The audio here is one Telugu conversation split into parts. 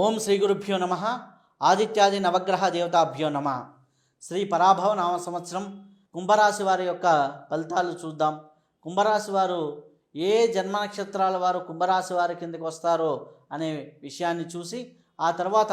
ఓం శ్రీ గురుభ్యో నమ. ఆదిత్యాది నవగ్రహ దేవతాభ్యో నమ. శ్రీ పరాభవ నామ సంవత్సరం కుంభరాశి వారి యొక్క ఫలితాలు చూద్దాం. కుంభరాశి వారు ఏ జన్మ నక్షత్రాల వారు కుంభరాశి వారి కిందకి వస్తారో అనే విషయాన్ని చూసి ఆ తర్వాత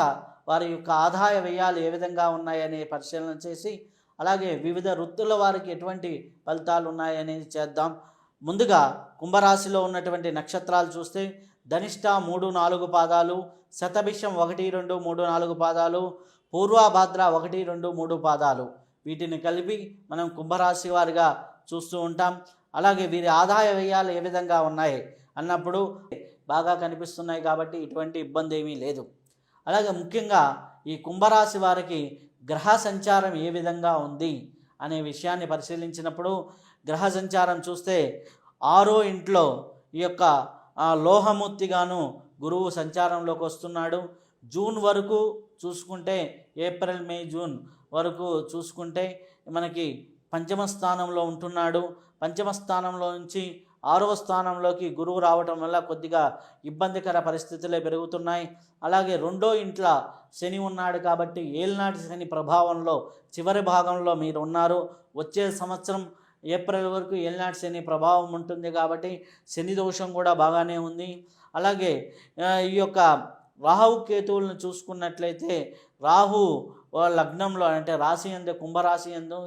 వారి యొక్క ఆదాయ వ్యయాలు ఏ విధంగా ఉన్నాయనే పరిశీలన చేసి అలాగే వివిధ వృత్తుల వారికి ఎటువంటి ఫలితాలు ఉన్నాయనేది చేద్దాం. ముందుగా కుంభరాశిలో ఉన్నటువంటి నక్షత్రాలు చూస్తే ధనిష్ట 3-4 పాదాలు, శతభిషం 1-2-3-4 పాదాలు, పూర్వభాద్ర 1-2-3 పాదాలు, వీటిని కలిపి మనం కుంభరాశి వారిగా చూస్తూ ఉంటాం. అలాగే వీరి ఆదాయ వ్యయాలు ఏ విధంగా ఉన్నాయి అన్నప్పుడు బాగా కనిపిస్తున్నాయి కాబట్టి ఇటువంటి ఇబ్బంది ఏమీ లేదు. అలాగే ముఖ్యంగా ఈ కుంభరాశి వారికి గ్రహ సంచారం ఏ విధంగా ఉంది అనే విషయాన్ని పరిశీలించినప్పుడు గ్రహ సంచారం చూస్తే 6వ ఇంట్లో ఈ యొక్క లోహమూర్తిగాను గురువు సంచారంలోకి వస్తున్నాడు. జూన్ వరకు చూసుకుంటే ఏప్రిల్ మే జూన్ వరకు చూసుకుంటే మనకి పంచమ స్థానంలో ఉంటున్నాడు. పంచమ స్థానంలో నుంచి 6వ స్థానంలోకి గురువు రావటం వల్ల కొద్దిగా ఇబ్బందికర పరిస్థితులే పెరుగుతున్నాయి. అలాగే 2వ ఇంట్లో శని ఉన్నాడు కాబట్టి ఏలినాటి శని ప్రభావంలో చివరి భాగంలో మీరు ఉన్నారు. వచ్చే సంవత్సరం ఏప్రిల్ వరకు ఏలినాటి శని ప్రభావం ఉంటుంది కాబట్టి శని దోషం కూడా బాగానే ఉంది. అలాగే ఈ యొక్క రాహు కేతువులను చూసుకున్నట్లయితే రాహు లగ్నంలో అంటే రాశి యందు కుంభరాశి యందు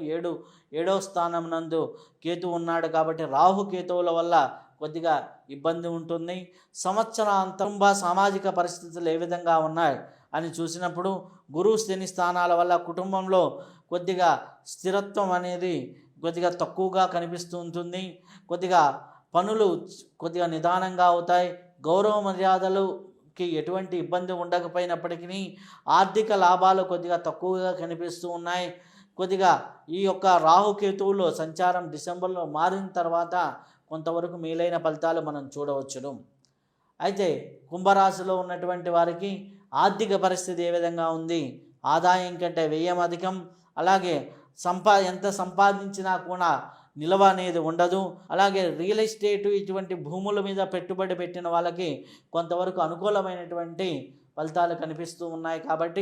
7వ స్థానం నందు కేతు ఉన్నాడు కాబట్టి రాహు కేతువుల వల్ల కొద్దిగా ఇబ్బంది ఉంటుంది. సంవత్సరాంతం సామాజిక పరిస్థితులు ఏ విధంగా ఉన్నాయి అని చూసినప్పుడు గురు శని స్థానాల వల్ల కుటుంబంలో కొద్దిగా స్థిరత్వం అనేది కొద్దిగా తక్కువగా కనిపిస్తూ ఉంటుంది. కొద్దిగా పనులు కొద్దిగా నిదానంగా అవుతాయి. గౌరవ మర్యాదలుకి ఎటువంటి ఇబ్బంది ఉండకపోయినప్పటికీ ఆర్థిక లాభాలు కొద్దిగా తక్కువగా కనిపిస్తూ ఉన్నాయి. కొద్దిగా ఈ యొక్క రాహుకేతువులో సంచారం డిసెంబర్లో మారిన తర్వాత కొంతవరకు మేలైన ఫలితాలు మనం చూడవచ్చును. అయితే కుంభరాశిలో ఉన్నటువంటి వారికి ఆర్థిక పరిస్థితి ఏ విధంగా ఉంది? ఆదాయం కంటే వ్యయం అధికం. అలాగే ఎంత సంపాదించినా కూడా నిల్వ అనేది ఉండదు. అలాగే రియల్ ఎస్టేటు ఇటువంటి భూముల మీద పెట్టుబడి పెట్టిన వాళ్ళకి కొంతవరకు అనుకూలమైనటువంటి ఫలితాలు కనిపిస్తూ ఉన్నాయి. కాబట్టి